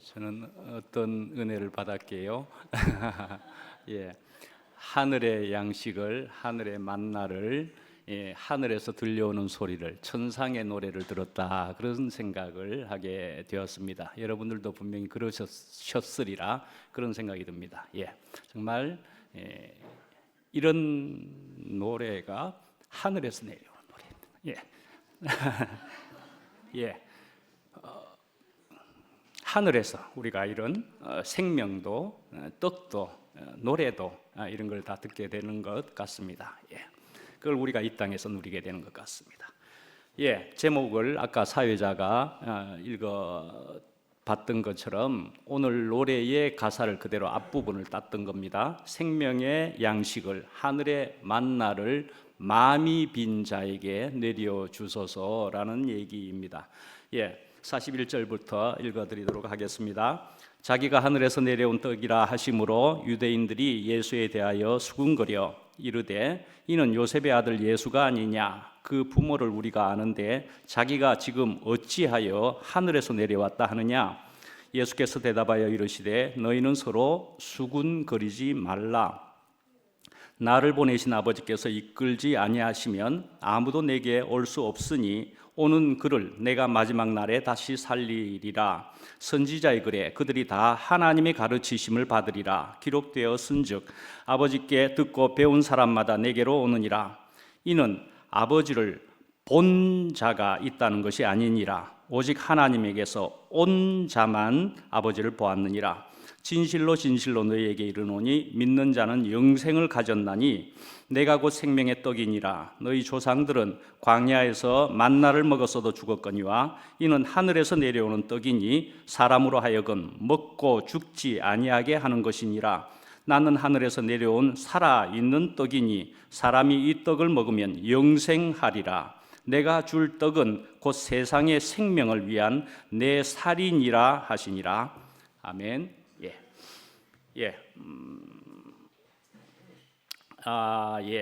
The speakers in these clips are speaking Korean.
저는 어떤 은혜를 받았게요. 예, 하늘의 양식을, 하늘의 만나를, 하늘에서 들려오는 소리를, 천상의 노래를 들었다, 그런 생각을 하게 되었습니다. 여러분들도 분명히 그러셨으리라 그런 생각이 듭니다. 정말 이런 노래가 하늘에서 내려오는 노래입니다. 하늘에서 우리가 이런 생명도, 떡도, 노래도 이런 걸 다 듣게 되는 것 같습니다. 그걸 우리가 이 땅에서 누리게 되는 것 같습니다. 제목을 아까 사회자가 읽어봤던 것처럼 오늘 노래의 가사를 그대로 앞부분을 땄던 겁니다. 생명의 양식을, 하늘의 만나를 마음이 빈 자에게 내려 주소서라는 얘기입니다. 41절부터 읽어드리도록 하겠습니다. 자기가 하늘에서 내려온 떡이라 하심으로 유대인들이 예수에 대하여 수군거려 이르되 이는 요셉의 아들 예수가 아니냐, 그 부모를 우리가 아는데 자기가 지금 어찌하여 하늘에서 내려왔다 하느냐. 예수께서 대답하여 이르시되 너희는 서로 수군거리지 말라. 나를 보내신 아버지께서 이끌지 아니하시면 아무도 내게 올 수 없으니 오는 그를 내가 마지막 날에 다시 살리리라. 선지자의 글에 그들이 다 하나님의 가르치심을 받으리라 기록되었은즉 아버지께 듣고 배운 사람마다 내게로 오느니라. 이는 아버지를 본 자가 있다는 것이 아니니라. 오직 하나님에게서 온 자만 아버지를 보았느니라. 진실로 진실로 너희에게 이르노니 믿는 자는 영생을 가졌나니 내가 곧 생명의 떡이니라. 너희 조상들은 광야에서 만나를 먹었어도 죽었거니와 이는 하늘에서 내려오는 떡이니 사람으로 하여금 먹고 죽지 아니하게 하는 것이니라. 나는 하늘에서 내려온 살아있는 떡이니 사람이 이 떡을 먹으면 영생하리라. 내가 줄 떡은 곧 세상의 생명을 위한 내 살이니라 하시니라. 아멘.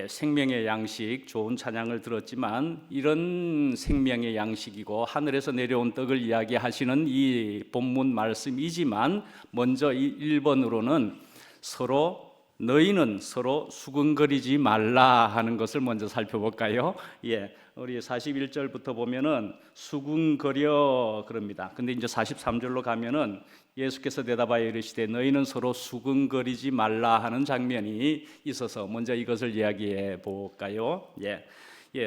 생명의 양식, 좋은 찬양을 들었지만 이런 생명의 양식이고 하늘에서 내려온 떡을 이야기하시는 이 본문 말씀이지만 먼저 이 1번으로는 너희는 서로 수군거리지 말라 하는 것을 먼저 살펴볼까요? 우리 41절부터 보면은 수군거려 그럽니다. 근데 이제 43절로 가면은 예수께서 대답하여 이르시되 너희는 서로 수군거리지 말라 하는 장면이 있어서 먼저 이것을 이야기해 볼까요?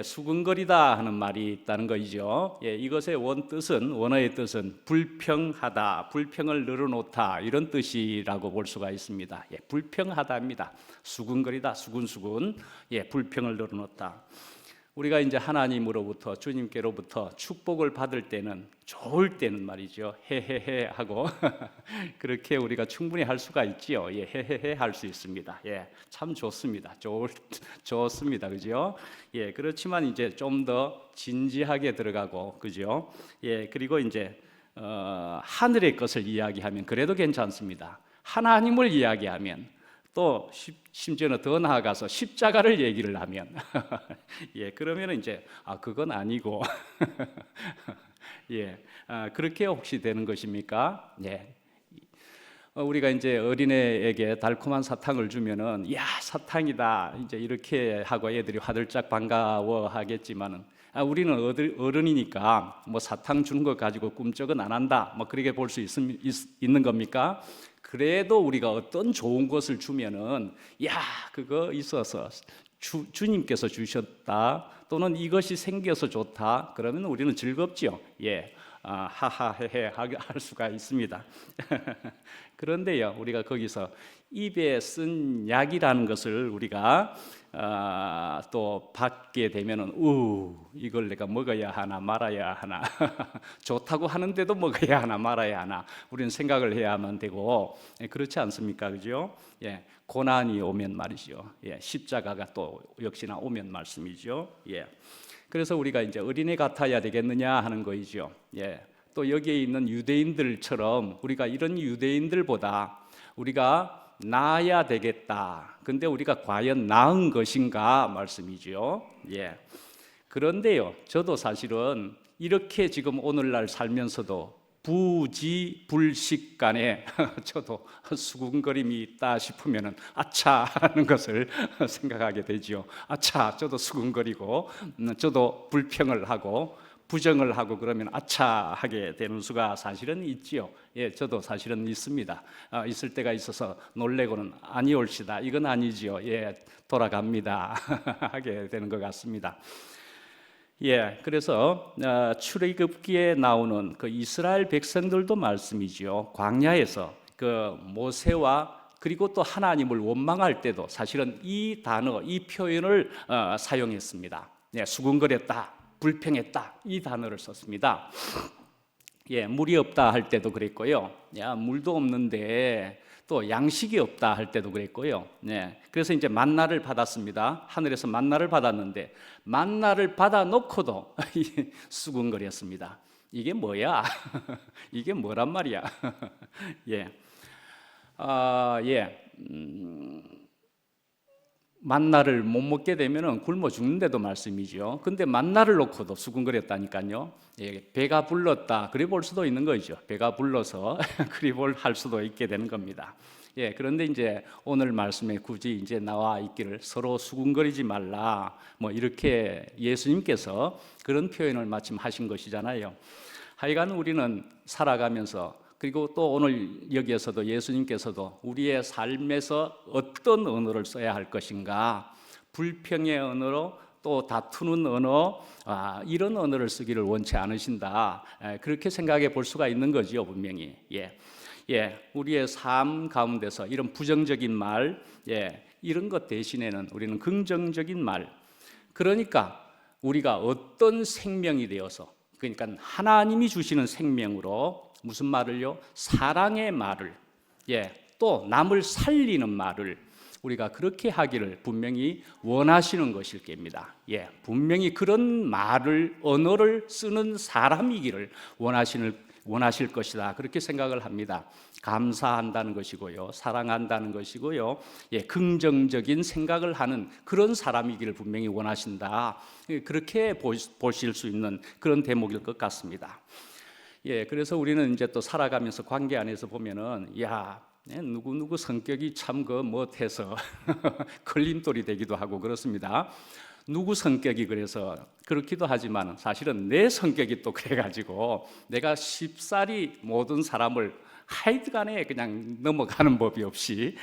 수군거리다 하는 말이 있다는 거죠. 이것의 원어의 뜻은 불평하다, 불평을 늘어놓다, 이런 뜻이라고 볼 수가 있습니다. 불평하다입니다. 수군거리다, 수군수군, 불평을 늘어놓다. 우리가 이제 하나님으로부터, 주님께로부터 축복을 받을 때는, 좋을 때는 말이죠, 헤헤헤 하고 그렇게 우리가 충분히 할 수가 있지요. 헤헤헤 할 수 있습니다. 참 좋습니다. 좋습니다. 그죠? 그렇지만 이제 좀 더 진지하게 들어가고, 그죠? 그리고 이제 하늘의 것을 이야기하면 그래도 괜찮습니다. 하나님을 이야기하면, 또 심지어는 더 나아가서 십자가를 얘기를 하면 그러면 이제 그건 아니고 그렇게 혹시 되는 것입니까? 우리가 이제 어린애에게 달콤한 사탕을 주면은 야, 사탕이다 이제 이렇게 하고 애들이 화들짝 반가워하겠지만은 우리는 어른이니까 뭐 사탕 주는 거 가지고 꿈쩍은 안 한다, 뭐 그렇게 볼 수 있는 겁니까? 그래도 우리가 어떤 좋은 것을 주면은 그거 있어서 주님께서 주셨다, 또는 이것이 생겨서 좋다, 그러면 우리는 즐겁죠. 하하헤헤 할 수가 있습니다. 그런데요, 우리가 거기서 입에 쓴 약이라는 것을 우리가 또 받게 되면은 이걸 내가 먹어야 하나 말아야 하나 좋다고 하는데도 먹어야 하나 말아야 하나 우리는 생각을 해야만 되고, 그렇지 않습니까? 그죠? 고난이 오면 말이죠. 십자가가 또 역시나 오면 말씀이죠. 그래서 우리가 이제 어린애 같아야 되겠느냐 하는 거이죠. 또 여기에 있는 유대인들처럼 우리가 이런 유대인들보다 우리가 나아야 되겠다. 근데 우리가 과연 나은 것인가 말씀이죠. 그런데요, 저도 사실은 이렇게 지금 오늘날 살면서도 부지불식간에 저도 수군거림이 있다 싶으면은 아차 하는 것을 생각하게 되지요. 아차, 저도 수군거리고 저도 불평을 하고 부정을 하고 그러면 아차 하게 되는 수가 사실은 있지요. 예, 저도 사실은 있습니다. 있을 때가 있어서 놀래고는 아니올시다. 이건 아니지요. 예, 돌아갑니다. 하게 되는 것 같습니다. 예, 그래서 출애굽기에 나오는 그 이스라엘 백성들도 말씀이지요. 광야에서 그 모세와 그리고 또 하나님을 원망할 때도 사실은 이 단어, 이 표현을 사용했습니다. 예, 수군거렸다, 불평했다, 이 단어를 썼습니다. 예, 물이 없다 할 때도 그랬고요. 야, 물도 없는데 또 양식이 없다 할 때도 그랬고요. 네, 그래서 이제 만나를 받았습니다. 하늘에서 만나를 받았는데 만나를 받아 놓고도 수군거렸습니다. 이게 뭐야? 이게 뭐란 말이야? 예, 예. 만나를 못 먹게 되면은 굶어 죽는데도 말씀이죠. 근데 만나를 놓고도 수군거렸다니까요. 예, 배가 불렀다 그래 볼 수도 있는 거죠. 배가 불러서 그리 할 수도 있게 되는 겁니다. 예, 그런데 이제 오늘 말씀에 굳이 이제 나와 있기를 서로 수군거리지 말라 뭐 이렇게 예수님께서 그런 표현을 마침 하신 것이잖아요. 하여간 우리는 살아가면서 그리고 또 오늘 여기에서도 예수님께서도 우리의 삶에서 어떤 언어를 써야 할 것인가, 불평의 언어로 또 다투는 언어, 이런 언어를 쓰기를 원치 않으신다. 그렇게 생각해 볼 수가 있는 거지요, 분명히. 우리의 삶 가운데서 이런 부정적인 말, 이런 것 대신에는 우리는 긍정적인 말. 그러니까 우리가 어떤 생명이 되어서, 그러니까 하나님이 주시는 생명으로 무슨 말을요? 사랑의 말을, 또 남을 살리는 말을 우리가 그렇게 하기를 분명히 원하시는 것일 겁니다. 분명히 그런 말을, 언어를 쓰는 사람이기를 원하실 것이다. 그렇게 생각을 합니다. 감사한다는 것이고요, 사랑한다는 것이고요, 긍정적인 생각을 하는 그런 사람이기를 분명히 원하신다. 그렇게 보실 수 있는 그런 대목일 것 같습니다. 그래서 우리는 이제 또 살아가면서 관계 안에서 보면은 누구 성격이 참 못해서 걸림돌이 되기도 하고 그렇습니다. 누구 성격이 그래서 그렇기도 하지만 사실은 내 성격이 또 그래가지고 내가 쉽사리 모든 사람을 하여간에 그냥 넘어가는 법이 없이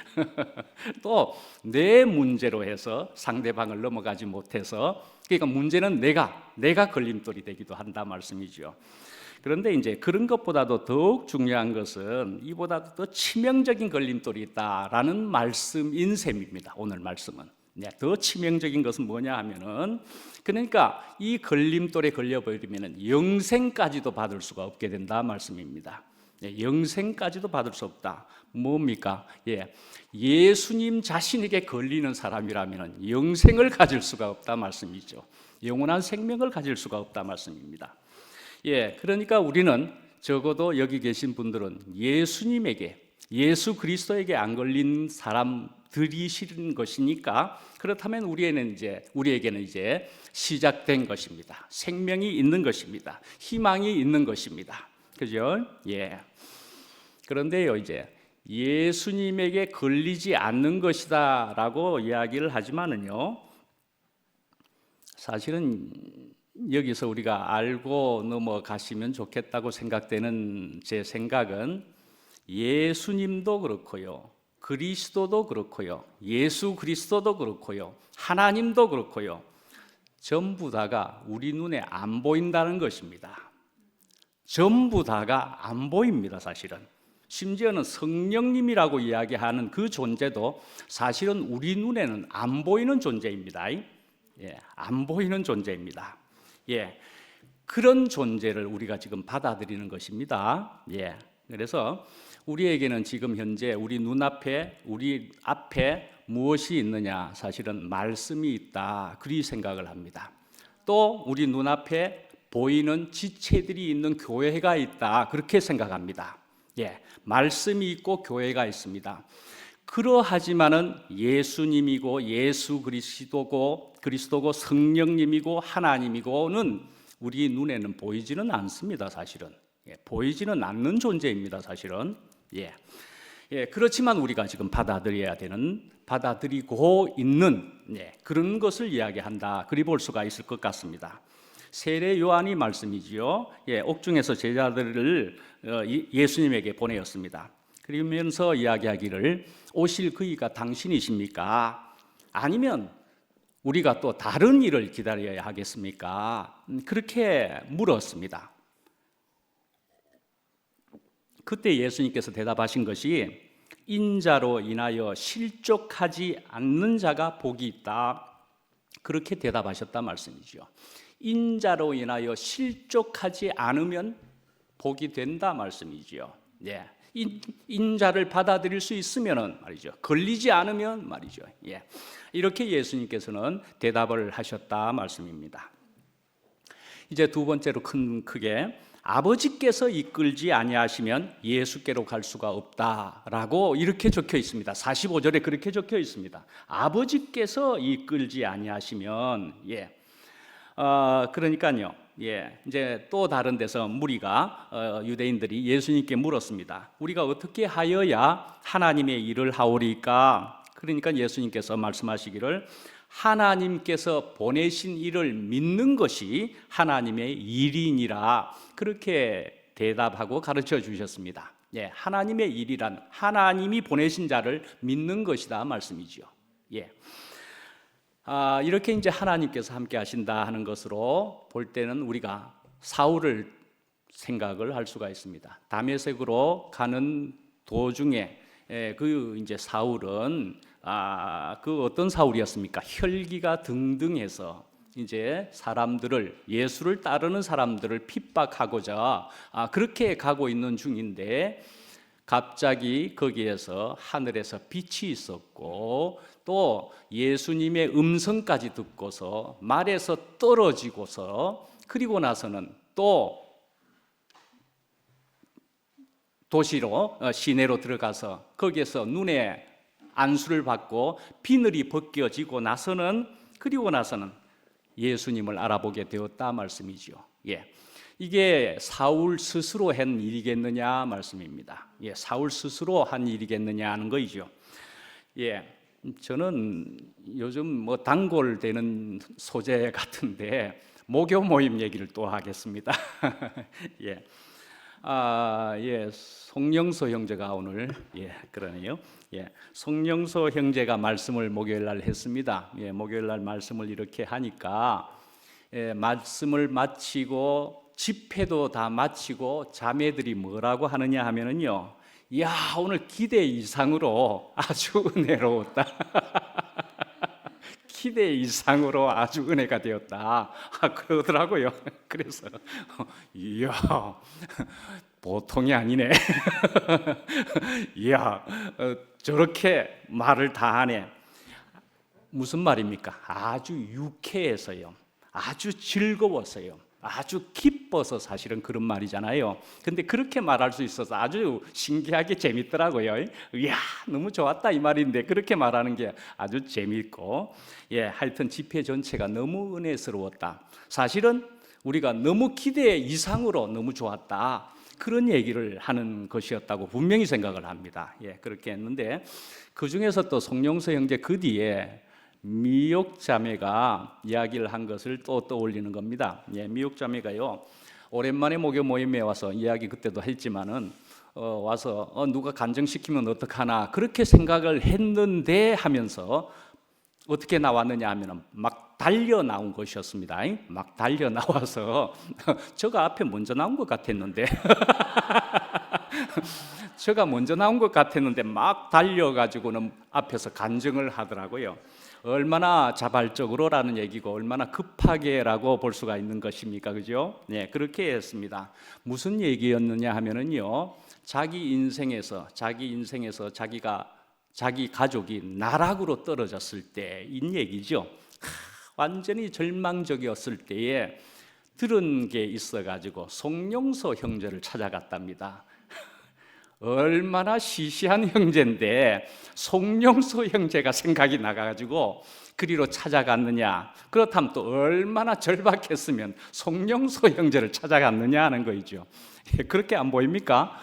또 내 문제로 해서 상대방을 넘어가지 못해서, 그러니까 문제는 내가 걸림돌이 되기도 한다 말씀이죠. 그런데 이제 그런 것보다도 더욱 중요한 것은 이보다도 더 치명적인 걸림돌이 있다라는 말씀인 셈입니다. 오늘 말씀은. 더 치명적인 것은 뭐냐 하면은, 그러니까 이 걸림돌에 걸려버리면 영생까지도 받을 수가 없게 된다 말씀입니다. 영생까지도 받을 수 없다. 뭡니까? 예수님 자신에게 걸리는 사람이라면 영생을 가질 수가 없다 말씀이죠. 영원한 생명을 가질 수가 없다 말씀입니다. 그러니까 우리는 적어도 여기 계신 분들은 예수님에게, 예수 그리스도에게 안 걸린 사람들이시는 것이니까, 그렇다면 우리에게는 이제 시작된 것입니다. 생명이 있는 것입니다. 희망이 있는 것입니다. 그죠? 그런데요, 이제 예수님에게 걸리지 않는 것이다라고 이야기를 하지만은요, 사실은 여기서 우리가 알고 넘어가시면 좋겠다고 생각되는 제 생각은, 예수님도 그렇고요, 그리스도도 그렇고요, 예수 그리스도도 그렇고요, 하나님도 그렇고요, 전부 다가 우리 눈에 안 보인다는 것입니다. 전부 다가 안 보입니다, 사실은. 심지어는 성령님이라고 이야기하는 그 존재도 사실은 우리 눈에는 안 보이는 존재입니다. 안 보이는 존재입니다. 그런 존재를 우리가 지금 받아들이는 것입니다. 그래서 우리에게는 지금 현재 우리 눈앞에, 우리 앞에 무엇이 있느냐? 사실은 말씀이 있다. 그리 생각을 합니다. 또 우리 눈앞에 보이는 지체들이 있는 교회가 있다. 그렇게 생각합니다. 말씀이 있고 교회가 있습니다. 그러하지만은 예수님이고 예수 그리스도고 성령님이고 하나님이고는 우리 눈에는 보이지는 않습니다, 사실은. 보이지는 않는 존재입니다, 사실은. 그렇지만 우리가 지금 받아들이고 있는 그런 것을 이야기한다. 그리 볼 수가 있을 것 같습니다. 세례 요한이 말씀이지요. 옥중에서 제자들을 예수님에게 보내었습니다. 그러면서 이야기하기를 오실 그이가 당신이십니까? 아니면 우리가 또 다른 일을 기다려야 하겠습니까? 그렇게 물었습니다. 그때 예수님께서 대답하신 것이 인자로 인하여 실족하지 않는 자가 복이 있다. 그렇게 대답하셨다 말씀이죠. 인자로 인하여 실족하지 않으면 복이 된다 말씀이죠. 인자를 받아들일 수 있으면 말이죠. 걸리지 않으면 말이죠. 이렇게 예수님께서는 대답을 하셨다 말씀입니다. 이제 두 번째로 크게 아버지께서 이끌지 아니하시면 예수께로 갈 수가 없다라고 이렇게 적혀 있습니다. 45절에 그렇게 적혀 있습니다. 아버지께서 이끌지 아니하시면 그러니까요. 이제 또 다른 데서 무리가 유대인들이 예수님께 물었습니다. 우리가 어떻게 하여야 하나님의 일을 하오리까? 그러니까 예수님께서 말씀하시기를 하나님께서 보내신 일을 믿는 것이 하나님의 일이니라 그렇게 대답하고 가르쳐 주셨습니다. 하나님의 일이란 하나님이 보내신 자를 믿는 것이다 말씀이죠. 이렇게 이제 하나님께서 함께 하신다 하는 것으로 볼 때는 우리가 사울을 생각을 할 수가 있습니다. 다메섹으로 가는 도중에 그 이제 사울은 그 어떤 사울이었습니까? 혈기가 등등해서 이제 사람들을 예수를 따르는 사람들을 핍박하고자 그렇게 가고 있는 중인데 갑자기 거기에서 하늘에서 빛이 있었고 또 예수님의 음성까지 듣고서 말에서 떨어지고서 그리고 나서는 또 도시로 시내로 들어가서 거기에서 눈에 안수를 받고 비늘이 벗겨지고 나서는 그리고 나서는 예수님을 알아보게 되었다 말씀이죠. 이게 사울 스스로 한 일이겠느냐 말씀입니다. 사울 스스로 한 일이겠느냐 하는 거이죠. 저는 요즘 단골되는 소재 같은데 모교 모임 얘기를 또 하겠습니다. 송영서 형제가 오늘 그러네요. 송영서 형제가 말씀을 목요일 날 했습니다. 목요일 날 말씀을 이렇게 하니까 말씀을 마치고 집회도 다 마치고 자매들이 뭐라고 하느냐 하면은요. 야, 오늘 기대 이상으로 아주 은혜로웠다. 기대 이상으로 아주 은혜가 되었다. 그러더라고요. 그래서 이야 보통이 아니네. 이야 저렇게 말을 다 하네. 무슨 말입니까? 아주 유쾌해서요. 아주 즐거웠어요. 아주 기뻐서 사실은 그런 말이잖아요. 근데 그렇게 말할 수 있어서 아주 신기하게 재밌더라고요. 이야 너무 좋았다 이 말인데 그렇게 말하는 게 아주 재밌고 하여튼 집회 전체가 너무 은혜스러웠다. 사실은 우리가 너무 기대 이상으로 너무 좋았다 그런 얘기를 하는 것이었다고 분명히 생각을 합니다. 그렇게 했는데 그 중에서 또 송영서 형제 그 뒤에 미옥 자매가 이야기를 한 것을 또 떠올리는 겁니다. 미옥 자매가요 오랜만에 목요 모임에 와서 이야기 그때도 했지만은 와서 누가 간증시키면 어떡하나 그렇게 생각을 했는데 하면서 어떻게 나왔느냐 하면은 막 달려 나온 것이었습니다. 막 달려 나와서 저가 앞에 먼저 나온 것 같았는데 제가 먼저 나온 것 같았는데 막 달려가지고는 앞에서 간증을 하더라고요. 얼마나 자발적으로라는 얘기고 얼마나 급하게라고 볼 수가 있는 것입니까, 그죠? 그렇게 했습니다. 무슨 얘기였느냐 하면은요, 자기 인생에서 자기 가족이 나락으로 떨어졌을 때인 얘기죠. 완전히 절망적이었을 때에 들은 게 있어가지고 송영서 형제를 찾아갔답니다. 얼마나 시시한 형제인데 송영소 형제가 생각이 나가지고 그리로 찾아갔느냐. 그렇다면 또 얼마나 절박했으면 송영소 형제를 찾아갔느냐 하는 거이죠. 그렇게 안 보입니까?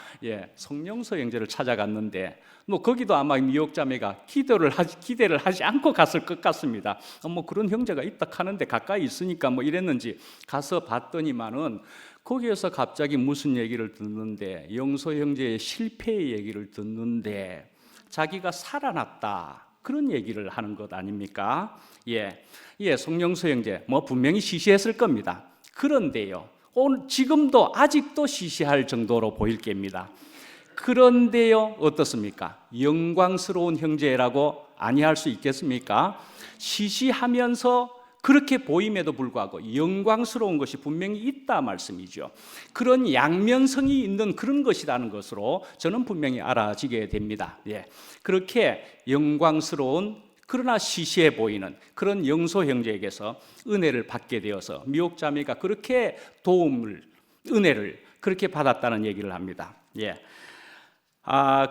송영소 형제를 찾아갔는데 뭐 거기도 아마 미혹자매가 기대를 하지 않고 갔을 것 같습니다. 뭐 그런 형제가 있다 하는데 가까이 있으니까 뭐 이랬는지 가서 봤더니만은 거기에서 갑자기 무슨 얘기를 듣는데 영소 형제의 실패의 얘기를 듣는데 자기가 살아났다 그런 얘기를 하는 것 아닙니까? 송영소 형제 뭐 분명히 시시했을 겁니다. 그런데요, 오늘 지금도 아직도 시시할 정도로 보일 겁니다. 그런데요, 어떻습니까? 영광스러운 형제라고 아니할 수 있겠습니까? 시시하면서 그렇게 보임에도 불구하고 영광스러운 것이 분명히 있다 말씀이죠. 그런 양면성이 있는 그런 것이라는 것으로 저는 분명히 알아지게 됩니다. 그렇게 영광스러운 그러나 시시해 보이는 그런 영소 형제에게서 은혜를 받게 되어서 미혹자매가 그렇게 은혜를 그렇게 받았다는 얘기를 합니다.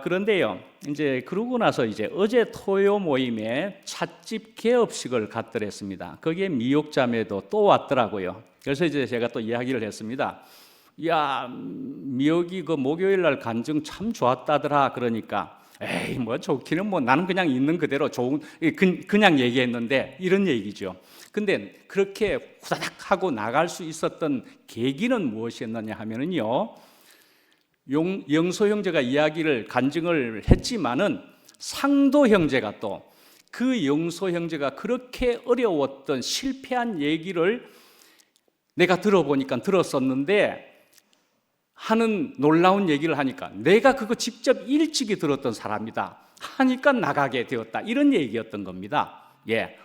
그런데요, 이제 그러고 나서 어제 토요 모임에 찻집 개업식을 갖더랬습니다. 거기에 미혹자매도 또 왔더라고요. 그래서 제가 또 이야기를 했습니다. 미혹이 그 목요일 날 간증 참 좋았다더라. 그러니까 에이 뭐 좋기는 뭐 나는 그냥 있는 그대로 그냥 얘기했는데 이런 얘기죠. 근데 그렇게 후다닥 하고 나갈 수 있었던 계기는 무엇이었느냐 하면은요, 영소 형제가 간증을 했지만은 상도 형제가 또 그 영소 형제가 그렇게 어려웠던 실패한 얘기를 내가 들었었는데 하는 놀라운 얘기를 하니까 내가 그거 직접 일찍이 들었던 사람이다 하니까 나가게 되었다 이런 얘기였던 겁니다.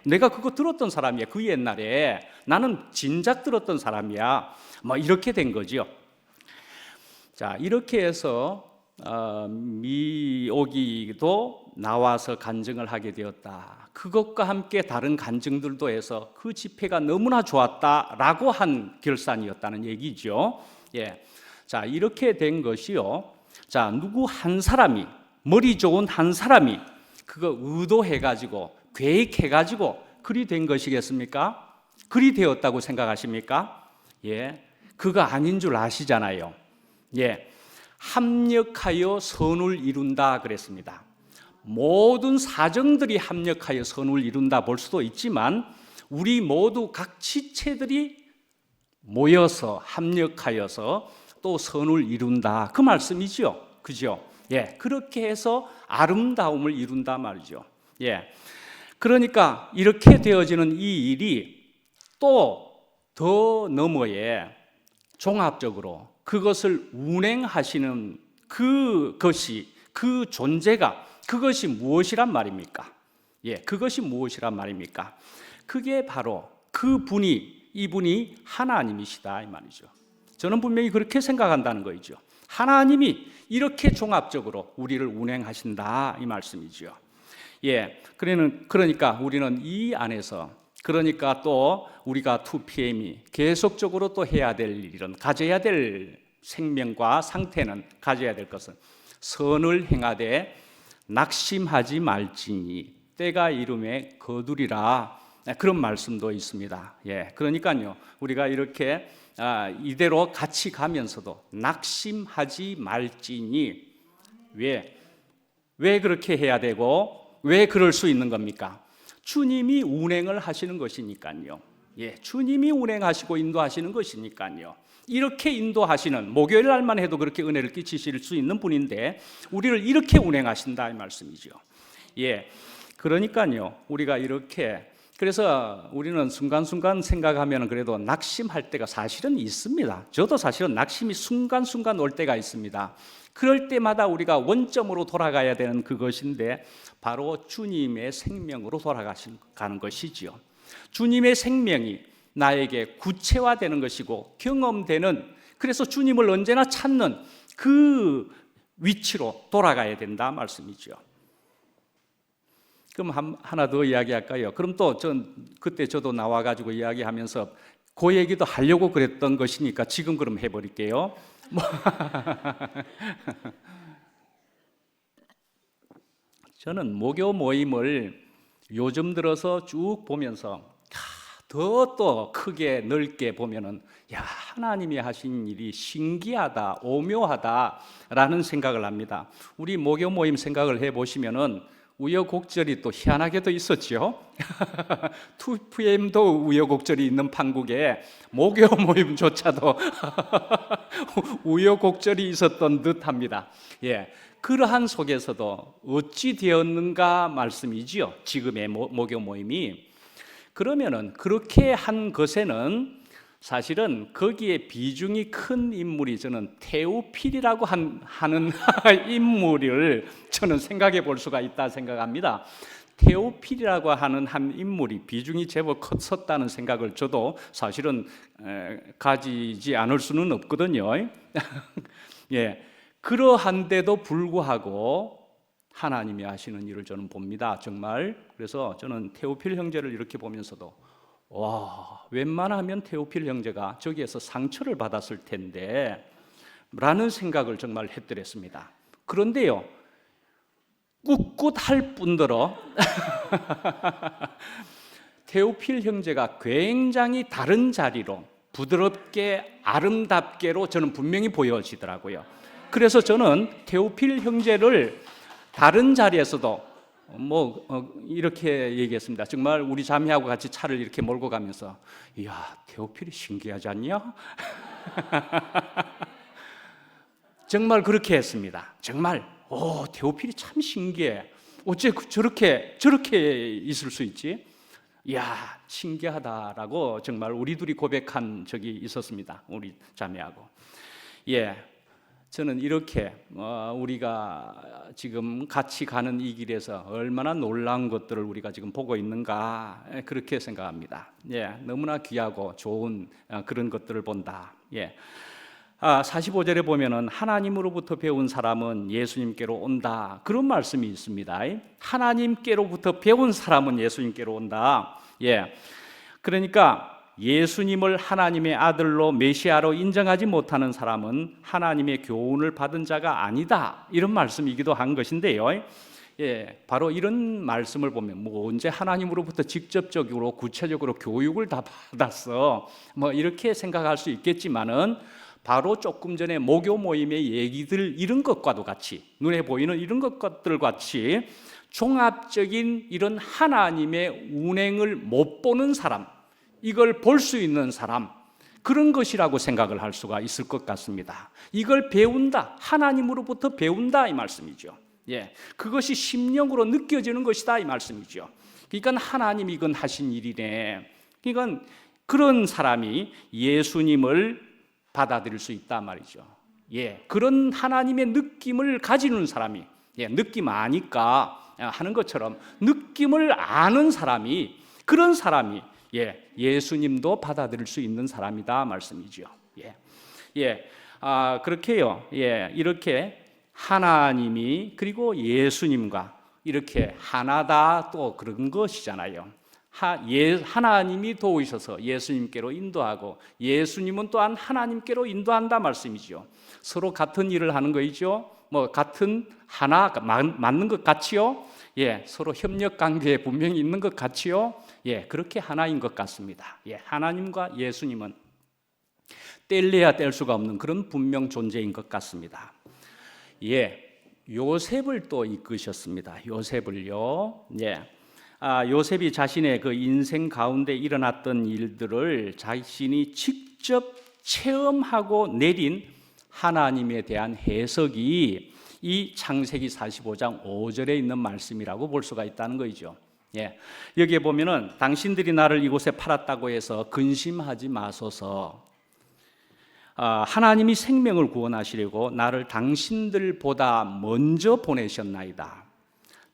내가 그거 들었던 사람이야. 그 옛날에 나는 진작 들었던 사람이야. 뭐 이렇게 된 거죠. 자, 이렇게 해서 미옥이도 나와서 간증을 하게 되었다. 그것과 함께 다른 간증들도 해서 그 집회가 너무나 좋았다라고 한 결산이었다는 얘기죠. 자, 이렇게 된 것이요. 자, 누구 한 사람이, 머리 좋은 한 사람이 그거 의도해가지고 계획해가지고 그리 된 것이겠습니까? 그리 되었다고 생각하십니까? 그거 아닌 줄 아시잖아요. 합력하여 선을 이룬다 그랬습니다. 모든 사정들이 합력하여 선을 이룬다 볼 수도 있지만 우리 모두 각 지체들이 모여서 합력하여서 또 선을 이룬다 그 말씀이죠. 그죠? 그렇게 해서 아름다움을 이룬다 말이죠. 그러니까 이렇게 되어지는 이 일이 또 더 너머에 종합적으로 그것을 운행하시는 그 존재가 그것이 무엇이란 말입니까? 그것이 무엇이란 말입니까? 그게 바로 이분이 하나님이시다 이 말이죠. 저는 분명히 그렇게 생각한다는 거죠. 하나님이 이렇게 종합적으로 우리를 운행하신다 이 말씀이죠. 그러니까 우리는 이 안에서 그러니까 또 우리가 2PM이 계속적으로 또 해야 될 일은 가져야 될 생명과 상태는 가져야 될 것은 선을 행하되 낙심하지 말지니 때가 이름에 거두리라 그런 말씀도 있습니다. 그러니까요 우리가 이렇게 이대로 같이 가면서도 낙심하지 말지니 왜 그렇게 해야 되고 왜 그럴 수 있는 겁니까? 주님이 운행을 하시는 것이니까요. 주님이 운행하시고 인도하시는 것이니까요. 이렇게 인도하시는 목요일 날만 해도 그렇게 은혜를 끼치실 수 있는 분인데 우리를 이렇게 운행하신다 이 말씀이죠. 그러니까요 우리가 이렇게 그래서 우리는 순간순간 생각하면 그래도 낙심할 때가 사실은 있습니다. 저도 사실은 낙심이 순간순간 올 때가 있습니다. 그럴 때마다 우리가 원점으로 돌아가야 되는 그것인데 바로 주님의 생명으로 돌아가는 것이지요. 주님의 생명이 나에게 구체화되는 것이고 경험되는 그래서 주님을 언제나 찾는 그 위치로 돌아가야 된다 말씀이죠. 그럼 하나 더 이야기할까요? 그럼 또 그때 저도 나와가지고 이야기하면서 그 얘기도 하려고 그랬던 것이니까 지금 그럼 해버릴게요. 저는 모교 모임을 요즘 들어서 쭉 보면서 더 또 크게 넓게 보면은 하나님이 하신 일이 신기하다, 오묘하다라는 생각을 합니다. 우리 모교 모임 생각을 해보시면은 우여곡절이 또 희한하게도 있었죠. 2PM도 우여곡절이 있는 판국에 모교 모임조차도 우여곡절이 있었던 듯합니다. 그러한 속에서도 어찌 되었는가 말씀이지요. 지금의 모교 모임이. 그러면은 그렇게 한 것에는 사실은 거기에 비중이 큰 인물이 저는 테오필이라고 하는 인물을 저는 생각해 볼 수가 있다 생각합니다. 테오필이라고 하는 한 인물이 비중이 제법 컸었다는 생각을 저도 사실은 가지지 않을 수는 없거든요. 그러한데도 불구하고 하나님이 하시는 일을 저는 봅니다. 정말. 그래서 저는 테오필 형제를 이렇게 보면서도 웬만하면 테오필 형제가 저기에서 상처를 받았을 텐데 라는 생각을 정말 했더랬습니다. 그런데요, 꿋꿋할 뿐더러 테오필 형제가 굉장히 다른 자리로 부드럽게 아름답게로 저는 분명히 보여지더라고요. 그래서 저는 테오필 형제를 다른 자리에서도 이렇게 얘기했습니다. 정말 우리 자매하고 같이 차를 이렇게 몰고 가면서 이야, 테오필이 신기하지 않냐? 정말 그렇게 했습니다. 정말 테오필이 참 신기해. 어째 저렇게 있을 수 있지? 이야, 신기하다라고 정말 우리 둘이 고백한 적이 있었습니다. 우리 자매하고. 저는 이렇게 우리가 지금 같이 가는 이 길에서 얼마나 놀라운 것들을 우리가 지금 보고 있는가 그렇게 생각합니다. 너무나 귀하고 좋은 그런 것들을 본다. 45절에 보면은 하나님으로부터 배운 사람은 예수님께로 온다. 그런 말씀이 있습니다. 하나님께로부터 배운 사람은 예수님께로 온다. 그러니까 예수님을 하나님의 아들로 메시아로 인정하지 못하는 사람은 하나님의 교훈을 받은 자가 아니다. 이런 말씀이기도 한 것인데요. 바로 이런 말씀을 보면 언제 하나님으로부터 직접적으로 구체적으로 교육을 다 받았어. 이렇게 생각할 수 있겠지만은 바로 조금 전에 모교 모임의 얘기들 이런 것과도 같이 눈에 보이는 이런 것들 같이 종합적인 이런 하나님의 운행을 못 보는 사람, 이걸 볼 수 있는 사람, 그런 것이라고 생각을 할 수가 있을 것 같습니다. 이걸 배운다, 하나님으로부터 배운다 이 말씀이죠. 그것이 심령으로 느껴지는 것이다 이 말씀이죠. 그러니까 하나님이 이건 하신 일이네. 그러니까 그런 사람이 예수님을 받아들일 수 있단 말이죠. 그런 하나님의 느낌을 가지는 사람이, 느낌 아니까 하는 것처럼 느낌을 아는 사람이, 그런 사람이 예수님도 받아들일 수 있는 사람이다 말씀이죠. 그렇게요. 이렇게 하나님이 그리고 예수님과 이렇게 하나다 또 그런 것이잖아요. 하나님이 도우셔서 예수님께로 인도하고 예수님은 또한 하나님께로 인도한다 말씀이죠. 서로 같은 일을 하는 거이죠. 같은 하나 맞는 것 같지요. 서로 협력 관계에 분명히 있는 것 같지요. 그렇게 하나인 것 같습니다. 하나님과 예수님은 뗄래야 뗄 수가 없는 그런 분명 존재인 것 같습니다. 요셉을 또 이끄셨습니다. 요셉을요. 요셉이 자신의 그 인생 가운데 일어났던 일들을 자신이 직접 체험하고 내린 하나님에 대한 해석이 이 창세기 45장 5절에 있는 말씀이라고 볼 수가 있다는 거죠. 여기에 보면은 당신들이 나를 이곳에 팔았다고 해서 근심하지 마소서. 하나님이 생명을 구원하시려고 나를 당신들보다 먼저 보내셨나이다.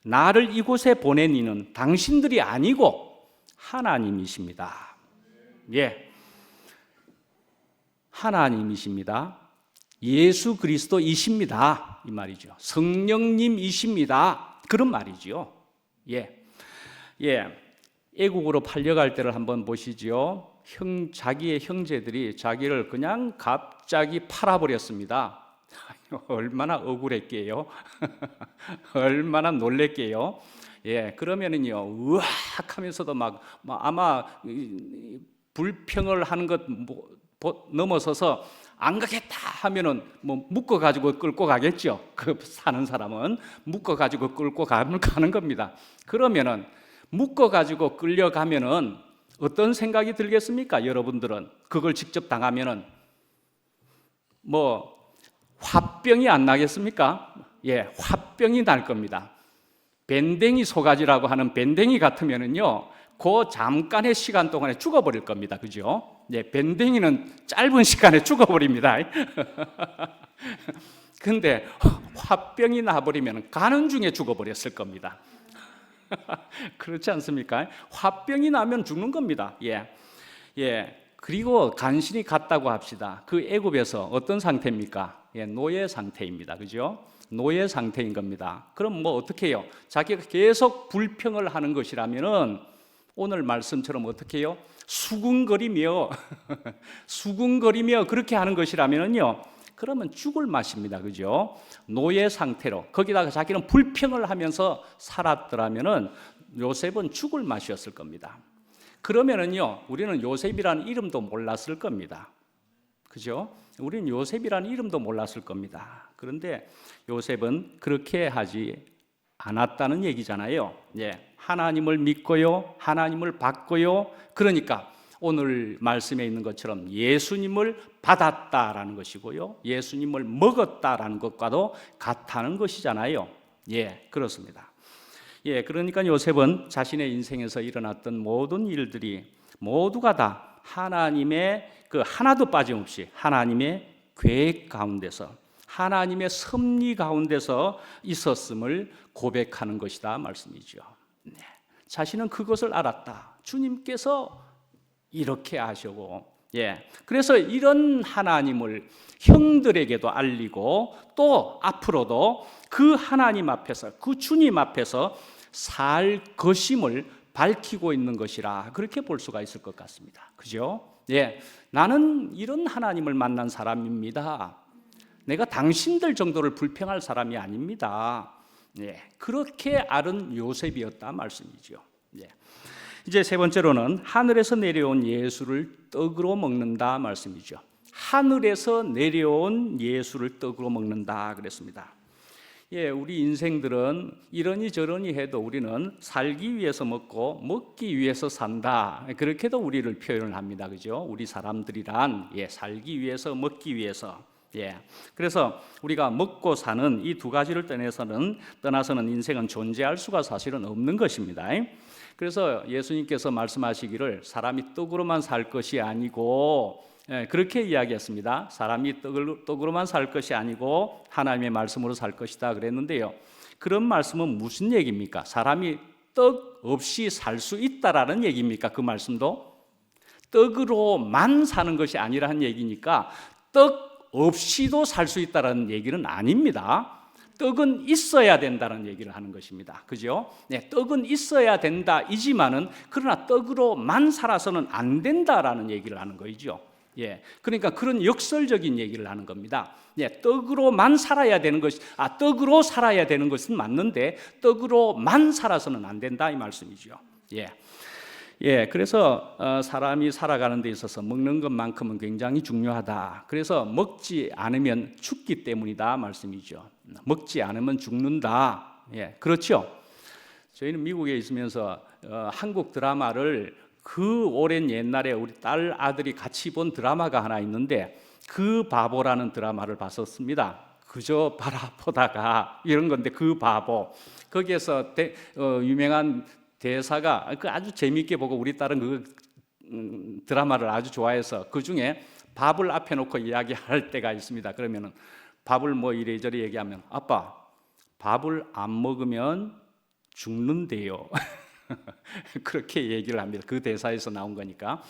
나를 이곳에 보낸 이는 당신들이 아니고 하나님이십니다. 하나님이십니다. 예수 그리스도이십니다. 이 말이죠. 성령님이십니다. 그런 말이죠. 애국으로 팔려갈 때를 한번 보시죠. 자기의 형제들이 자기를 그냥 갑자기 팔아버렸습니다. 얼마나 억울했게요. 얼마나 놀랬게요. 예, 그러면은요, 으악 하면서도 막 아마 불평을 하는 것 넘어서서 안 가겠다 하면은 뭐 묶어 가지고 끌고 가겠죠. 그 사는 사람은 묶어 가지고 끌고 가는 겁니다. 그러면은 묶어 가지고 끌려가면은 어떤 생각이 들겠습니까? 여러분들은 그걸 직접 당하면은 뭐 화병이 안 나겠습니까? 예, 화병이 날 겁니다. 밴댕이 소가지라고 하는 밴댕이 같으면은요, 그 잠깐의 시간 동안에 죽어버릴 겁니다. 그죠? 예, 밴댕이는 짧은 시간에 죽어버립니다. 근데 화병이 나버리면 가는 중에 죽어버렸을 겁니다. 그렇지 않습니까? 화병이 나면 죽는 겁니다. 예. 예. 그리고 간신히 갔다고 합시다. 그 애굽에서 어떤 상태입니까? 예, 노예 상태입니다. 그죠? 노예 상태인 겁니다. 그럼 뭐 어떻게 해요? 자기가 계속 불평을 하는 것이라면은 오늘 말씀처럼 어떻게 해요? 수군거리며 수군거리며 그렇게 하는 것이라면은요. 그러면 죽을 맛입니다. 그죠? 노예 상태로 거기다가 자기는 불평을 하면서 살았더라면은 요셉은 죽을 맛이었을 겁니다. 그러면은요, 우리는 요셉이라는 이름도 몰랐을 겁니다. 그죠? 우리는 요셉이라는 이름도 몰랐을 겁니다. 그런데 요셉은 그렇게 하지 않았다는 얘기잖아요. 예, 하나님을 믿고요, 하나님을 받고요. 그러니까 오늘 말씀에 있는 것처럼 예수님을 받았다라는 것이고요, 예수님을 먹었다라는 것과도 같다는 것이잖아요. 예, 그렇습니다. 예, 그러니까 요셉은 자신의 인생에서 일어났던 모든 일들이 모두가 다 하나님의 그 하나도 빠짐없이 하나님의 계획 가운데서 하나님의 섭리 가운데서 있었음을 고백하는 것이다 말씀이죠. 네. 자신은 그것을 알았다. 주님께서 이렇게 하시고, 예, 그래서 이런 하나님을 형들에게도 알리고 또 앞으로도 그 하나님 앞에서 그 주님 앞에서 살 것임을 밝히고 있는 것이라 그렇게 볼 수가 있을 것 같습니다. 그죠? 예, 나는 이런 하나님을 만난 사람입니다. 내가 당신들 정도를 불평할 사람이 아닙니다. 예, 그렇게 알은 요셉이었다 말씀이죠. 예. 이제 세 번째로는 하늘에서 내려온 예수를 떡으로 먹는다 말씀이죠. 하늘에서 내려온 예수를 떡으로 먹는다 그랬습니다. 예, 우리 인생들은 이러니 저러니 해도 우리는 살기 위해서 먹고 먹기 위해서 산다. 그렇게도 우리를 표현을 합니다. 그죠? 우리 사람들이란 예, 살기 위해서 먹기 위해서. 예. 그래서 우리가 먹고 사는 이 두 가지를 떠나서는 인생은 존재할 수가 사실은 없는 것입니다. 그래서 예수님께서 말씀하시기를 사람이 떡으로만 살 것이 아니고, 예, 그렇게 이야기했습니다. 사람이 떡으로만 살 것이 아니고 하나님의 말씀으로 살 것이다 그랬는데요. 그런 말씀은 무슨 얘기입니까? 사람이 떡 없이 살 수 있다라는 얘기입니까? 그 말씀도 떡으로만 사는 것이 아니라는 얘기니까 떡 없이도 살 수 있다라는 얘기는 아닙니다. 떡은 있어야 된다는 얘기를 하는 것입니다. 그죠? 네, 떡은 있어야 된다이지만은 그러나 떡으로만 살아서는 안 된다라는 얘기를 하는 거죠. 예, 그러니까 그런 역설적인 얘기를 하는 겁니다. 예, 떡으로만 살아야 되는 것이 떡으로 살아야 되는 것은 맞는데 떡으로만 살아서는 안 된다 이 말씀이죠. 예. 예, 그래서 사람이 살아가는 데 있어서 먹는 것만큼은 굉장히 중요하다. 그래서 먹지 않으면 죽기 때문이다 말씀이죠. 먹지 않으면 죽는다. 예, 그렇죠. 저희는 미국에 있으면서 한국 드라마를 그 오랜 옛날에 우리 딸 아들이 같이 본 드라마가 하나 있는데 그 바보라는 드라마를 봤었습니다. 그저 바라보다가 이런 건데 그 바보. 거기에서 유명한 대사가 그 아주 재미있게 보고 우리 딸은 그 드라마를 아주 좋아해서 그 중에 밥을 앞에 놓고 이야기할 때가 있습니다. 그러면은 밥을 뭐 이래저래 얘기하면 아빠 밥을 안 먹으면 죽는데요. 그렇게 얘기를 합니다. 그 대사에서 나온 거니까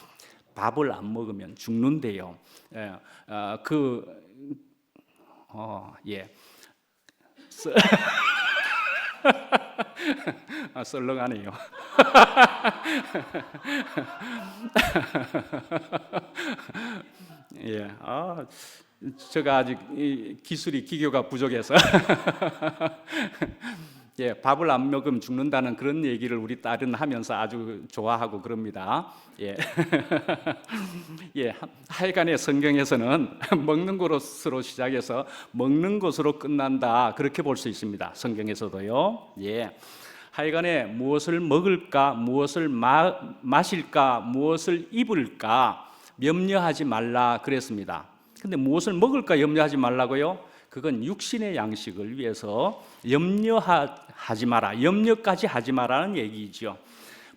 밥을 안 먹으면 죽는데요. 예, 예. 썰렁하네요. 예, 제가 아직 기술이 기교가 부족해서 예, 밥을 안 먹으면 죽는다는 그런 얘기를 우리 딸은 하면서 아주 좋아하고 그럽니다. 예, 예, 하여간에 성경에서는 먹는 것으로 시작해서 먹는 것으로 끝난다 그렇게 볼 수 있습니다. 성경에서도요. 예, 하여간에 무엇을 먹을까, 무엇을 마실까, 무엇을 입을까 염려하지 말라 그랬습니다. 근데 무엇을 먹을까 염려하지 말라고요? 그건 육신의 양식을 위해서 염려하지 마라, 염려까지 하지 마라는 얘기죠.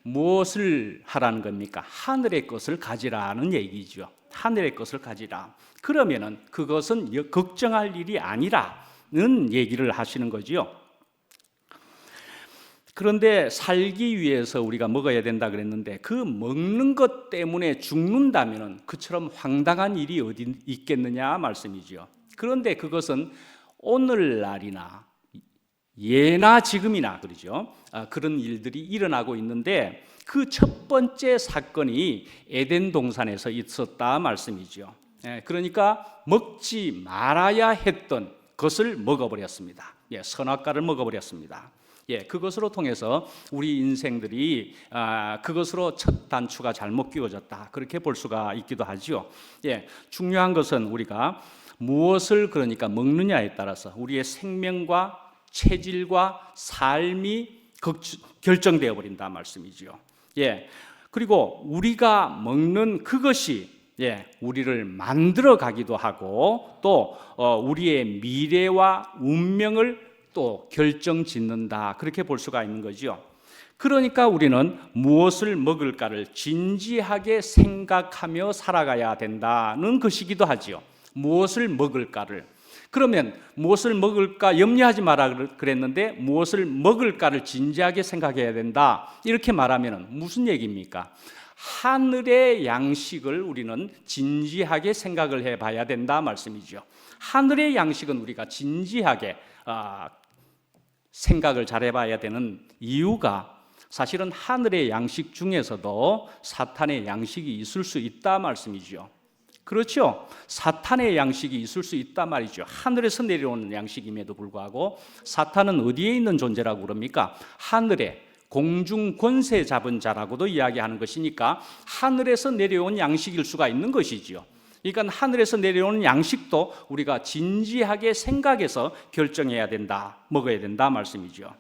무엇을 하라는 겁니까? 하늘의 것을 가지라는 얘기죠. 하늘의 것을 가지라. 그러면은 그것은 걱정할 일이 아니라는 얘기를 하시는 거죠. 그런데 살기 위해서 우리가 먹어야 된다 그랬는데 그 먹는 것 때문에 죽는다면은 그처럼 황당한 일이 어디 있겠느냐 말씀이죠. 그런데 그것은 오늘날이나 예나 지금이나 그러죠. 그런 일들이 일어나고 있는데 그 첫 번째 사건이 에덴 동산에서 있었다 말씀이죠. 그러니까 먹지 말아야 했던 것을 먹어버렸습니다. 선악과를 먹어버렸습니다. 그것으로 통해서 우리 인생들이 그것으로 첫 단추가 잘못 끼워졌다 그렇게 볼 수가 있기도 하죠. 중요한 것은 우리가 무엇을 그러니까 먹느냐에 따라서 우리의 생명과 체질과 삶이 결정되어 버린다 말씀이죠. 그리고 우리가 먹는 그것이 우리를 만들어 가기도 하고 또 우리의 미래와 운명을 또 결정짓는다 그렇게 볼 수가 있는 거죠. 그러니까 우리는 무엇을 먹을까를 진지하게 생각하며 살아가야 된다는 것이기도 하지요. 무엇을 먹을까를. 그러면 무엇을 먹을까 염려하지 마라 그랬는데 무엇을 먹을까를 진지하게 생각해야 된다 이렇게 말하면 무슨 얘기입니까? 하늘의 양식을 우리는 진지하게 생각을 해봐야 된다 말씀이죠. 하늘의 양식은 우리가 진지하게 생각을 잘해봐야 되는 이유가 사실은 하늘의 양식 중에서도 사탄의 양식이 있을 수 있다 말씀이죠. 그렇죠? 사탄의 양식이 있을 수 있단 말이죠. 하늘에서 내려오는 양식임에도 불구하고 사탄은 어디에 있는 존재라고 그럽니까? 하늘에 공중 권세 잡은 자라고도 이야기하는 것이니까 하늘에서 내려온 양식일 수가 있는 것이지요. 그러니까 하늘에서 내려오는 양식도 우리가 진지하게 생각해서 결정해야 된다, 먹어야 된다 말씀이죠.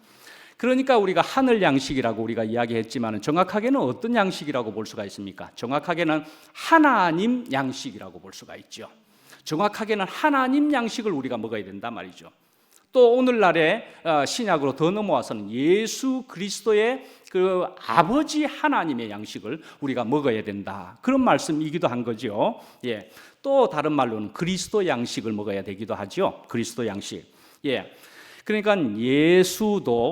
그러니까 우리가 하늘 양식이라고 우리가 이야기했지만 정확하게는 어떤 양식이라고 볼 수가 있습니까? 정확하게는 하나님 양식이라고 볼 수가 있죠. 정확하게는 하나님 양식을 우리가 먹어야 된다 말이죠. 또 오늘날의 신약으로 더 넘어와서는 예수 그리스도의 그 아버지 하나님의 양식을 우리가 먹어야 된다 그런 말씀이기도 한 거죠. 또 다른 말로는 그리스도 양식을 먹어야 되기도 하죠. 그리스도 양식. 그러니까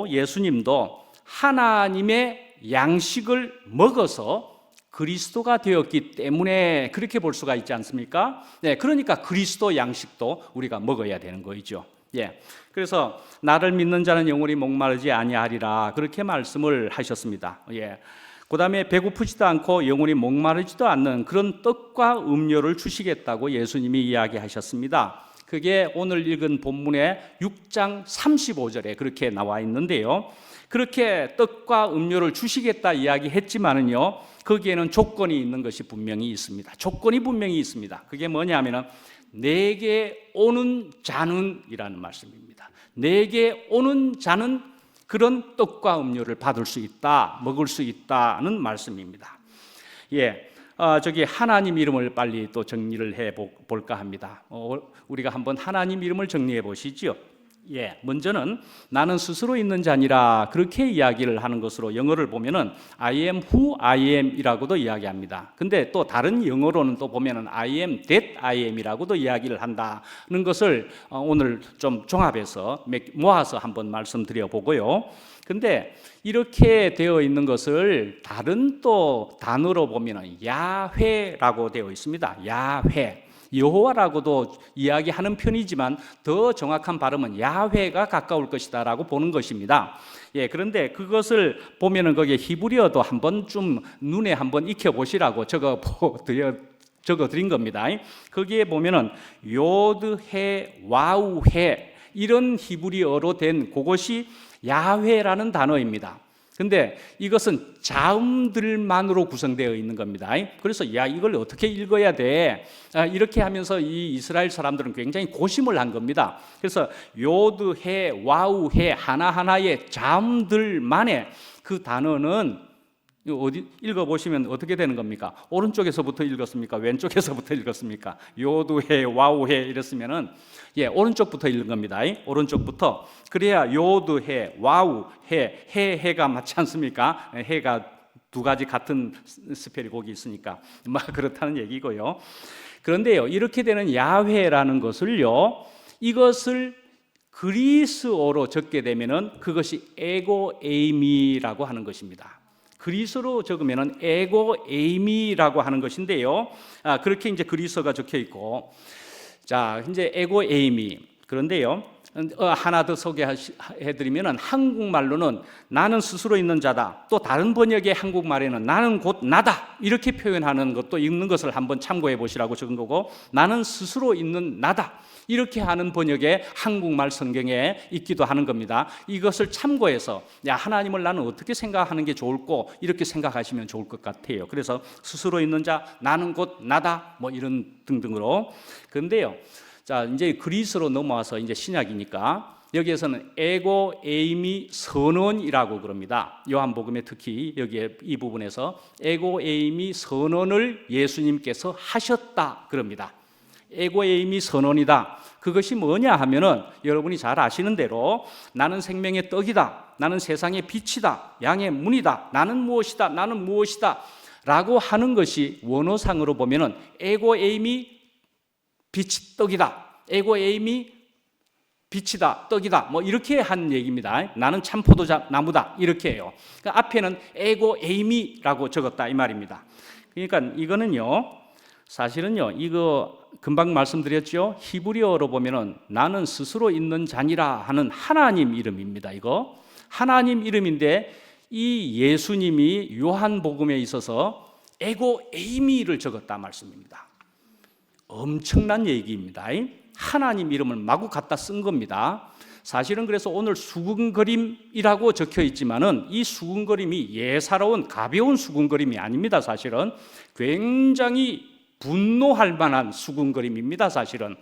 예수님도 하나님의 양식을 먹어서 그리스도가 되었기 때문에 그렇게 볼 수가 있지 않습니까? 그러니까 그리스도 양식도 우리가 먹어야 되는 거죠. 그래서 나를 믿는 자는 영원히 목마르지 아니하리라 그렇게 말씀을 하셨습니다. 그 다음에 배고프지도 않고 영원히 목마르지도 않는 그런 떡과 음료를 주시겠다고 예수님이 이야기하셨습니다. 그게 오늘 읽은 본문의 6장 35절에 그렇게 나와 있는데요. 그렇게 떡과 음료를 주시겠다 이야기했지만은요, 거기에는 조건이 있는 것이 분명히 있습니다. 조건이 분명히 있습니다. 그게 뭐냐면은 내게 오는 자는 이라는 말씀입니다. 내게 오는 자는 그런 떡과 음료를 받을 수 있다, 먹을 수 있다는 말씀입니다. 저기 하나님 이름을 빨리 또 정리를 해 볼까 합니다. 우리가 한번 하나님 이름을 정리해 보시죠. 먼저는 나는 스스로 있는 자니라 그렇게 이야기를 하는 것으로 영어를 보면은 I am who I am이라고도 이야기합니다. 근데 또 다른 영어로는 또 보면은 I am that I am이라고도 이야기를 한다는 것을 오늘 좀 종합해서 모아서 한번 말씀드려 보고요. 근데 이렇게 되어 있는 것을 다른 또 단어로 보면은 야훼라고 되어 있습니다. 야훼. 여호와라고도 이야기하는 편이지만 더 정확한 발음은 야훼가 가까울 것이다라고 보는 것입니다. 그런데 그것을 보면은 거기에 히브리어도 한번 좀 눈에 한번 익혀 보시라고 적어 적어드린 겁니다. 거기에 보면은 요드해 와우해 이런 히브리어로 된 그것이 야훼라는 단어입니다. 근데 이것은 자음들만으로 구성되어 있는 겁니다. 그래서 야, 이걸 어떻게 읽어야 돼? 이렇게 하면서 이 이스라엘 사람들은 굉장히 고심을 한 겁니다. 그래서 요드해 와우해 하나하나의 자음들만의 그 단어는 어디 읽어보시면 어떻게 되는 겁니까? 오른쪽에서부터 읽었습니까? 왼쪽에서부터 읽었습니까? 요드해 와우해 이랬으면은 오른쪽부터 읽는 겁니다. 오른쪽부터. 그래야 요드해 와우해 해가 맞지 않습니까? 해가 두 가지 같은 스펠이 거기 있으니까 막 그렇다는 얘기고요. 그런데요, 이렇게 되는 야훼라는 것을요, 이것을 그리스어로 적게 되면은 그것이 에고 에이미라고 하는 것입니다. 그리스어로 적으면은 에고 에이미라고 하는 것인데요. 그렇게 이제 그리스어가 적혀 있고, 자, 이제 에고 에이미. 그런데요, 하나 더 소개해드리면은 한국말로는 나는 스스로 있는 자다. 또 다른 번역의 한국말에는 나는 곧 나다. 이렇게 표현하는 것도 있는 것을 한번 참고해 보시라고 적은 거고, 나는 스스로 있는 나다. 이렇게 하는 번역의 한국말 성경에 있기도 하는 겁니다. 이것을 참고해서 하나님을 나는 어떻게 생각하는 게 좋을까 이렇게 생각하시면 좋을 것 같아요. 그래서 스스로 있는 자, 나는 곧 나다, 뭐 이런 등등으로. 그런데요, 자, 이제 그리스로 넘어와서 이제 신약이니까 여기에서는 에고 에이미 선언이라고 그럽니다. 요한복음에 특히 여기에 이 부분에서 에고 에이미 선언을 예수님께서 하셨다 그럽니다. 에고 에이미 선언이다. 그것이 뭐냐 하면은 여러분이 잘 아시는 대로 나는 생명의 떡이다. 나는 세상의 빛이다. 양의 문이다. 나는 무엇이다. 나는 무엇이다. 라고 하는 것이 원어상으로 보면은 에고 에이미 빛이 떡이다. 에고 에이미 빛이다. 떡이다. 뭐 이렇게 한 얘기입니다. 나는 참 포도나무다. 이렇게 해요. 그러니까 앞에는 에고 에이미라고 적었다 이 말입니다. 그러니까 이거는요, 사실은요, 이거 금방 말씀드렸죠. 히브리어로 보면은 나는 스스로 있는 자니라 하는 하나님 이름입니다. 이거 하나님 이름인데 이 예수님이 요한복음에 있어서 에고 에이미를 적었다 말씀입니다. 엄청난 얘기입니다. 하나님 이름을 마구 갖다 쓴 겁니다. 사실은 그래서 오늘 수군거림이라고 적혀 있지만은 이 수군거림이 예사로운 가벼운 수군거림이 아닙니다. 사실은 굉장히 분노할 만한 수군거림입니다. 사실은.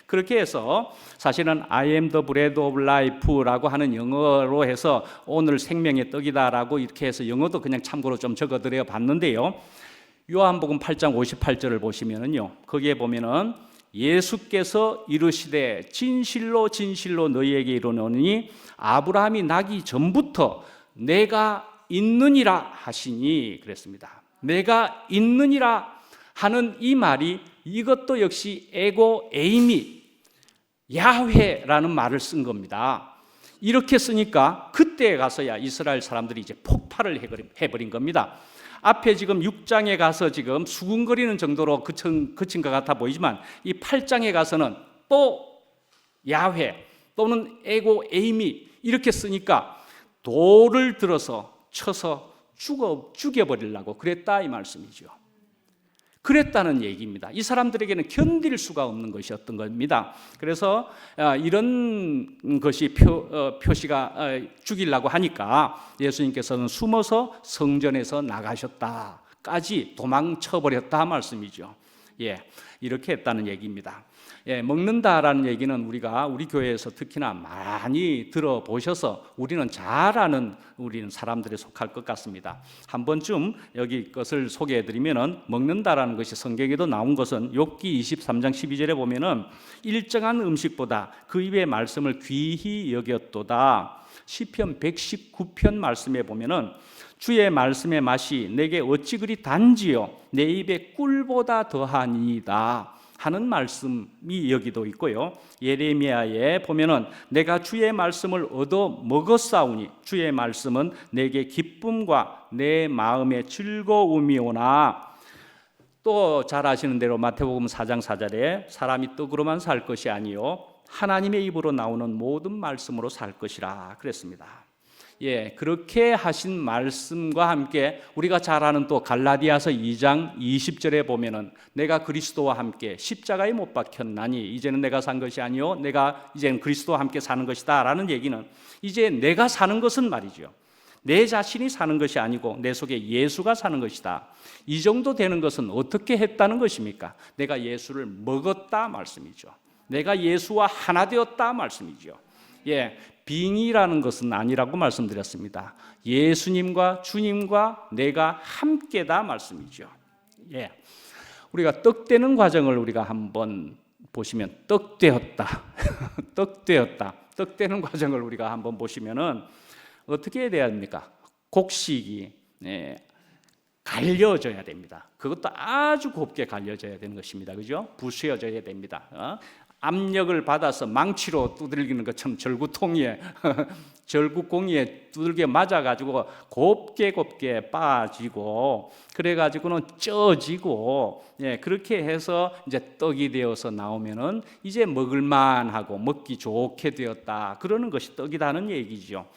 그렇게 해서 사실은 I am the bread of life라고 하는 영어로 해서 오늘 생명의 떡이다라고 이렇게 해서 영어도 그냥 참고로 좀 적어드려 봤는데요. 요한복음 8장 58절을 보시면은요, 거기에 보면은 예수께서 이르시되 진실로 진실로 너희에게 이르노니 아브라함이 나기 전부터 내가 있느니라 하시니 그랬습니다. 내가 있느니라 하는 이 말이 이것도 역시 에고 에이미 야훼라는 말을 쓴 겁니다. 이렇게 쓰니까 그때에 가서야 이스라엘 사람들이 이제 폭발을 해버린 겁니다. 앞에 지금 6장에 가서 지금 수군거리는 정도로 그친 것 같아 보이지만 이 8장에 가서는 또 야훼 또는 에고 에이미 이렇게 쓰니까 돌을 들어서 쳐서 죽여버리려고 그랬다 이 말씀이죠. 그랬다는 얘기입니다. 이 사람들에게는 견딜 수가 없는 것이었던 겁니다. 그래서 이런 것이 표시가 죽이려고 하니까 예수님께서는 숨어서 성전에서 나가셨다까지 도망쳐버렸다 말씀이죠. 이렇게 했다는 얘기입니다. 먹는다라는 얘기는 우리 교회에서 특히나 많이 들어보셔서 우리는 잘 아는 우리는 사람들에 속할 것 같습니다. 한 번쯤 여기 것을 소개해드리면은 먹는다라는 것이 성경에도 나온 것은 욥기 23장 12절에 보면은 일정한 음식보다 그 입의 말씀을 귀히 여겼도다. 시편 119편 말씀에 보면은 주의 말씀의 맛이 내게 어찌 그리 단지요 내 입에 꿀보다 더하니이다 하는 말씀이 여기도 있고요. 예레미야에 보면은 내가 주의 말씀을 얻어 먹었사오니 주의 말씀은 내게 기쁨과 내 마음의 즐거움이오나 또 잘 아시는 대로 마태복음 4장 4절에 사람이 떡으로만 살 것이 아니요 하나님의 입으로 나오는 모든 말씀으로 살 것이라 그랬습니다. 예, 그렇게 하신 말씀과 함께 우리가 잘 아는 또 갈라디아서 2장 20절에 보면은 내가 그리스도와 함께 십자가에 못 박혔나니 이제는 내가 산 것이 아니요 내가 이제는 그리스도와 함께 사는 것이다 라는 얘기는 이제 내가 사는 것은 말이죠, 내 자신이 사는 것이 아니고 내 속에 예수가 사는 것이다. 이 정도 되는 것은 어떻게 했다는 것입니까? 내가 예수를 먹었다 말씀이죠. 내가 예수와 하나 되었다 말씀이죠. 예, 빙의라는 것은 아니라고 말씀드렸습니다. 예수님과 주님과 내가 함께다 말씀이죠. 예, 우리가 떡되는 과정을 우리가 한번 보시면 떡되었다, 떡되었다, 떡되는 과정을 우리가 한번 보시면은 어떻게 해야 됩니까? 곡식이 갈려져야 됩니다. 그것도 아주 곱게 갈려져야 되는 것입니다. 그죠? 부수어져야 됩니다. 압력을 받아서 망치로 두들기는 것처럼 절구통이에 절구공이에 두들겨 맞아가지고 곱게 빠지고 그래가지고는 쪄지고 그렇게 해서 이제 떡이 되어서 나오면은 이제 먹을만하고 먹기 좋게 되었다. 그러는 것이 떡이라는 얘기죠.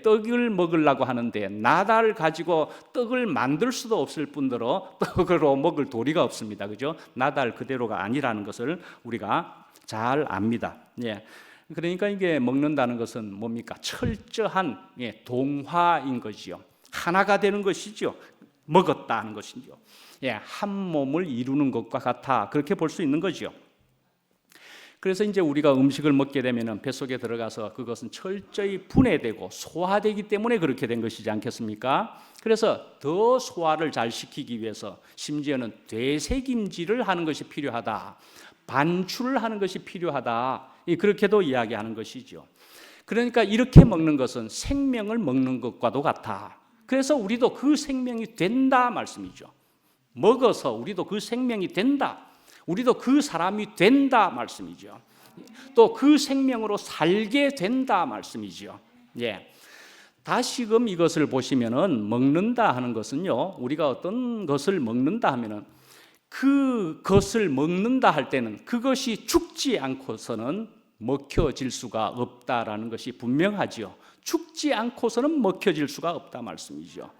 떡을 먹으려고 하는데 나다를 가지고 떡을 만들 수도 없을 뿐더러 떡으로 먹을 도리가 없습니다. 그죠? 나달 그대로가 아니라는 것을 우리가 잘 압니다. 그러니까 이게 먹는다는 것은 뭡니까? 철저한 동화인 것이죠. 하나가 되는 것이죠. 먹었다는 것이죠. 한 몸을 이루는 것과 같아 그렇게 볼 수 있는 거죠. 그래서 이제 우리가 음식을 먹게 되면 뱃속에 들어가서 그것은 철저히 분해되고 소화되기 때문에 그렇게 된 것이지 않겠습니까? 그래서 더 소화를 잘 시키기 위해서 심지어는 되새김질을 하는 것이 필요하다. 반출을 하는 것이 필요하다. 그렇게도 이야기하는 것이죠. 그러니까 이렇게 먹는 것은 생명을 먹는 것과도 같아. 그래서 우리도 그 생명이 된다 말씀이죠. 먹어서 우리도 그 생명이 된다. 우리도 그 사람이 된다 말씀이죠. 또 그 생명으로 살게 된다 말씀이죠. 다시금 이것을 보시면은 먹는다 하는 것은요, 우리가 어떤 것을 먹는다 하면은 그것을 먹는다 할 때는 그것이 죽지 않고서는 먹혀질 수가 없다라는 것이 분명하지요. 죽지 않고서는 먹혀질 수가 없다 말씀이죠.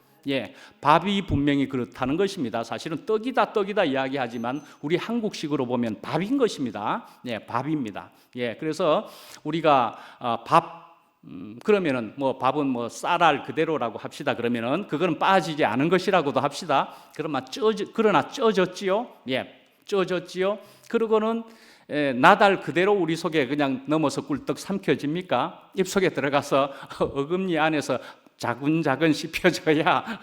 밥이 분명히 그렇다는 것입니다. 사실은 떡이다 이야기하지만 우리 한국식으로 보면 밥인 것입니다. 밥입니다. 그래서 우리가 그러면은 밥은 쌀알 그대로라고 합시다. 그러면은 그거는 빠지지 않은 것이라고도 합시다. 그러나 쪄졌지요. 쪄졌지요. 그러고는 나달 그대로 우리 속에 그냥 넘어서 꿀떡 삼켜집니까? 입속에 들어가서 어금니 안에서 자근자근 씹혀져야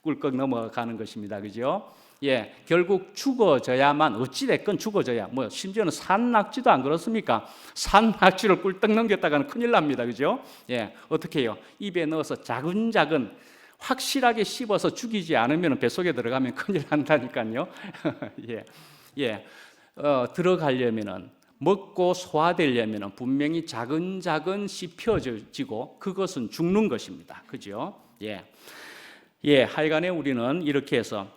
꿀꺽 넘어가는 것입니다. 그죠? 결국 죽어져야만, 어찌됐건 죽어져야, 심지어는 산낙지도 안 그렇습니까? 산낙지를 꿀떡 넘겼다가는 큰일 납니다. 그죠? 어떻게 해요? 입에 넣어서 자근자근 확실하게 씹어서 죽이지 않으면 뱃속에 들어가면 큰일 난다니까요. 들어가려면은, 먹고 소화되려면 분명히 자근자근 씹혀지고 그것은 죽는 것입니다. 그죠? 하여간에 우리는 이렇게 해서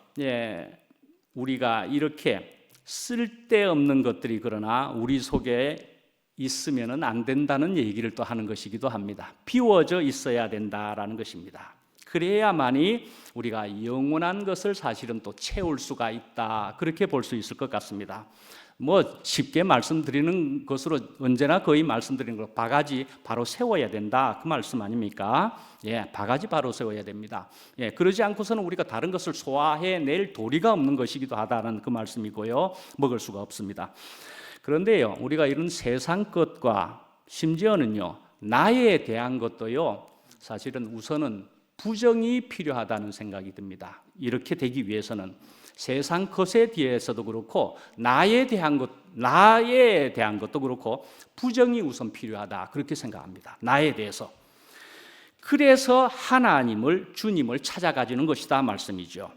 우리가 이렇게 쓸데없는 것들이 그러나 우리 속에 있으면은 안 된다는 얘기를 또 하는 것이기도 합니다. 비워져 있어야 된다라는 것입니다. 그래야만이 우리가 영원한 것을 사실은 또 채울 수가 있다. 그렇게 볼 수 있을 것 같습니다. 쉽게 말씀드리는 것으로 언제나 거의 말씀드리는 거 바가지 바로 세워야 된다 그 말씀 아닙니까? 바가지 바로 세워야 됩니다. 그러지 않고서는 우리가 다른 것을 소화해낼 도리가 없는 것이기도 하다는 그 말씀이고요. 먹을 수가 없습니다. 그런데요, 우리가 이런 세상 것과 심지어는요 나에 대한 것도요 사실은 우선은 부정이 필요하다는 생각이 듭니다. 이렇게 되기 위해서는 세상 것에 대해서도 그렇고 나에 대한 것도 그렇고 부정이 우선 필요하다 그렇게 생각합니다. 나에 대해서. 그래서 주님을 찾아가지는 것이다 말씀이죠.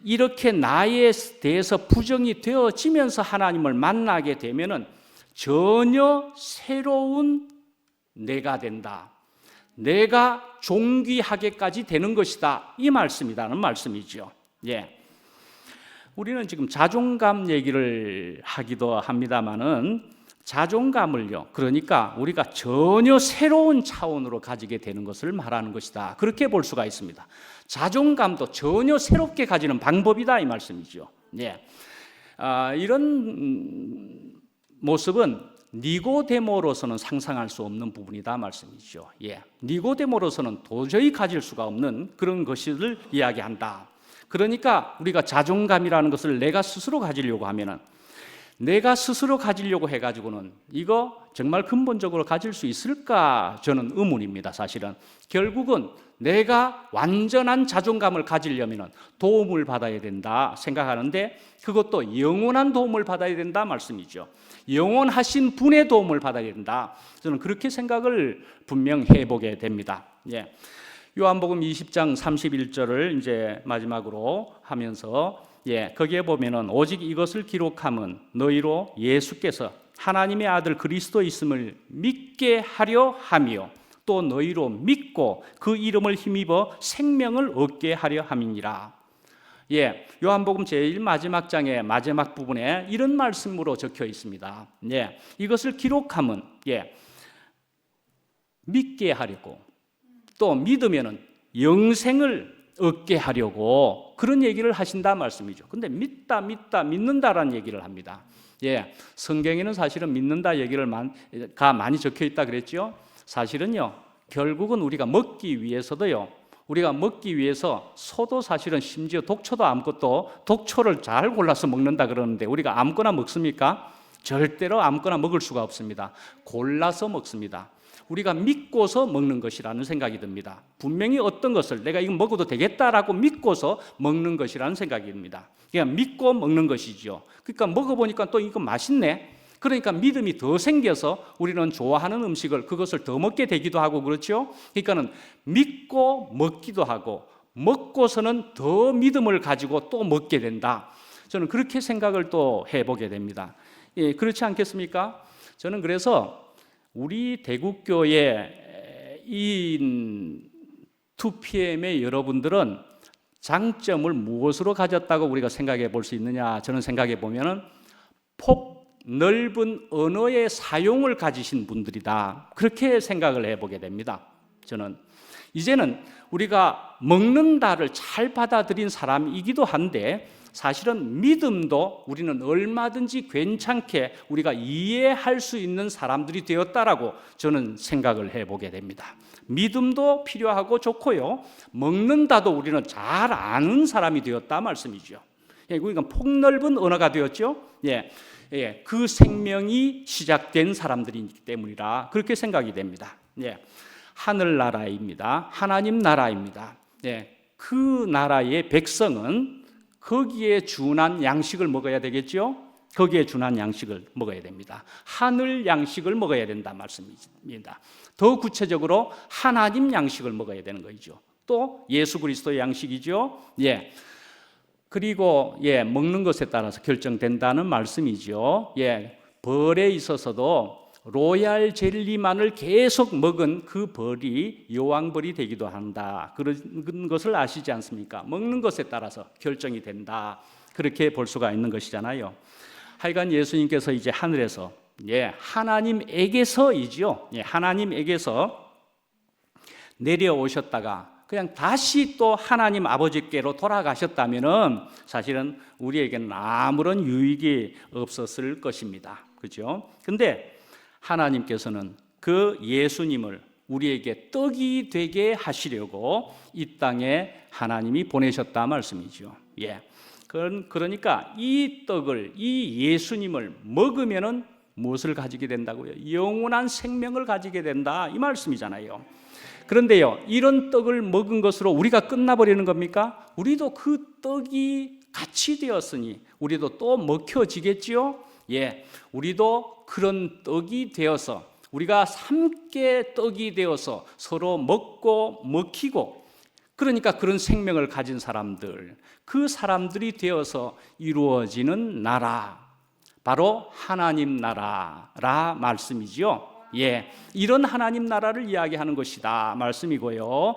이렇게 나에 대해서 부정이 되어지면서 하나님을 만나게 되면은 전혀 새로운 내가 된다. 내가 존귀하게까지 되는 것이다. 이 말씀이라는 말씀이죠. 우리는 지금 자존감 얘기를 하기도 합니다만은 자존감을요, 그러니까 우리가 전혀 새로운 차원으로 가지게 되는 것을 말하는 것이다. 그렇게 볼 수가 있습니다. 자존감도 전혀 새롭게 가지는 방법이다 이 말씀이죠. 예. 이런 모습은 니고데모로서는 상상할 수 없는 부분이다 말씀이죠. 예. 니고데모로서는 도저히 가질 수가 없는 그런 것을 이야기한다. 그러니까 우리가 자존감이라는 것을 내가 스스로 가지려고 하면은, 내가 스스로 가지려고 해가지고는 이거 정말 근본적으로 가질 수 있을까? 저는 의문입니다. 사실은 결국은 내가 완전한 자존감을 가지려면 도움을 받아야 된다 생각하는데, 그것도 영원한 도움을 받아야 된다 말씀이죠. 영원하신 분의 도움을 받아야 된다. 저는 그렇게 생각을 분명 해보게 됩니다. 예. 요한복음 20장 31절을 이제 마지막으로 하면서, 거기에 보면은 오직 이것을 기록함은 너희로 예수께서 하나님의 아들 그리스도 있음을 믿게 하려 함이요 또 너희로 믿고 그 이름을 힘입어 생명을 얻게 하려 함이니라. 요한복음 제일 마지막 장의 마지막 부분에 이런 말씀으로 적혀 있습니다. 이것을 기록함은 믿게 하려고, 또 믿으면은 영생을 얻게 하려고 그런 얘기를 하신다 말씀이죠. 근데 믿는다라는 얘기를 합니다. 성경에는 사실은 믿는다 얘기를 많이 적혀 있다 그랬죠. 사실은요, 결국은 우리가 먹기 위해서도요, 우리가 먹기 위해서 소도 사실은 심지어 독초도 아무것도 독초를 잘 골라서 먹는다 그러는데 우리가 아무거나 먹습니까? 절대로 아무거나 먹을 수가 없습니다. 골라서 먹습니다. 우리가 믿고서 먹는 것이라는 생각이 듭니다. 분명히 어떤 것을 내가 이거 먹어도 되겠다라고 믿고서 먹는 것이라는 생각이 듭니다. 그냥 믿고 먹는 것이죠. 그러니까 먹어보니까 또 이거 맛있네. 그러니까 믿음이 더 생겨서 우리는 좋아하는 음식을 그것을 더 먹게 되기도 하고 그렇죠. 그러니까는 믿고 먹기도 하고 먹고서는 더 믿음을 가지고 또 먹게 된다. 저는 그렇게 생각을 또 해보게 됩니다. 그렇지 않겠습니까? 저는 그래서 우리 대국교의 이 2PM의 여러분들은 장점을 무엇으로 가졌다고 우리가 생각해 볼 수 있느냐? 저는 생각해 보면은 넓은 언어의 사용을 가지신 분들이다. 그렇게 생각을 해보게 됩니다. 저는 이제는 우리가 먹는다를 잘 받아들인 사람이기도 한데, 사실은 믿음도 우리는 얼마든지 괜찮게 우리가 이해할 수 있는 사람들이 되었다라고 저는 생각을 해보게 됩니다. 믿음도 필요하고 좋고요, 먹는다도 우리는 잘 아는 사람이 되었다 말씀이죠. 그러니까 폭넓은 언어가 되었죠. 그 생명이 시작된 사람들이기 때문이라 그렇게 생각이 됩니다. 하늘나라입니다. 하나님 나라입니다. 그 나라의 백성은 거기에 준한 양식을 먹어야 되겠죠. 거기에 준한 양식을 먹어야 됩니다. 하늘 양식을 먹어야 된다 말씀입니다. 더 구체적으로 하나님 양식을 먹어야 되는 거죠. 또 예수 그리스도의 양식이죠. 그리고 먹는 것에 따라서 결정된다는 말씀이죠. 벌에 있어서도 로얄 젤리만을 계속 먹은 그 벌이 여왕벌이 되기도 한다. 그런 것을 아시지 않습니까? 먹는 것에 따라서 결정이 된다. 그렇게 볼 수가 있는 것이잖아요. 하여간 예수님께서 이제 하늘에서 하나님에게서이죠. 하나님에게서 내려오셨다가 그냥 다시 또 하나님 아버지께로 돌아가셨다면은 사실은 우리에게는 아무런 유익이 없었을 것입니다. 그렇죠? 근데 하나님께서는 그 예수님을 우리에게 떡이 되게 하시려고 이 땅에 하나님이 보내셨다 말씀이죠. 그러니까 이 떡을, 이 예수님을 먹으면은 무엇을 가지게 된다고요? 영원한 생명을 가지게 된다 이 말씀이잖아요. 그런데요, 이런 떡을 먹은 것으로 우리가 끝나버리는 겁니까? 우리도 그 떡이 같이 되었으니 우리도 또 먹혀지겠지요? 우리도 그런 떡이 되어서 우리가 함께 떡이 되어서 서로 먹고 먹히고, 그러니까 그런 생명을 가진 사람들, 그 사람들이 되어서 이루어지는 나라, 바로 하나님 나라라 말씀이지요. 이런 하나님 나라를 이야기하는 것이다 말씀이고요.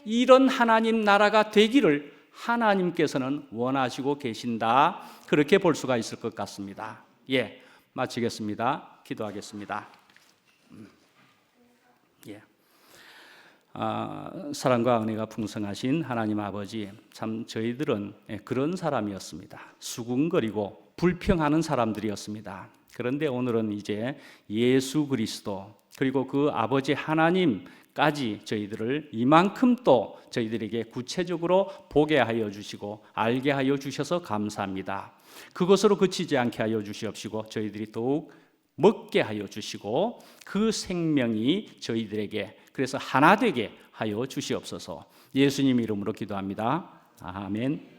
이런 하나님 나라가 되기를 하나님께서는 원하시고 계신다. 그렇게 볼 수가 있을 것 같습니다. 마치겠습니다. 기도하겠습니다. 예. 사랑과 은혜가 풍성하신 하나님 아버지, 참 저희들은 그런 사람이었습니다. 수군거리고 불평하는 사람들이었습니다. 그런데 오늘은 이제 예수 그리스도 그리고 그 아버지 하나님까지 저희들을 이만큼 또 저희들에게 구체적으로 보게 하여 주시고 알게 하여 주셔서 감사합니다. 그것으로 그치지 않게 하여 주시옵시고 저희들이 더욱 먹게 하여 주시고 그 생명이 저희들에게 그래서 하나 되게 하여 주시옵소서. 예수님 이름으로 기도합니다. 아멘.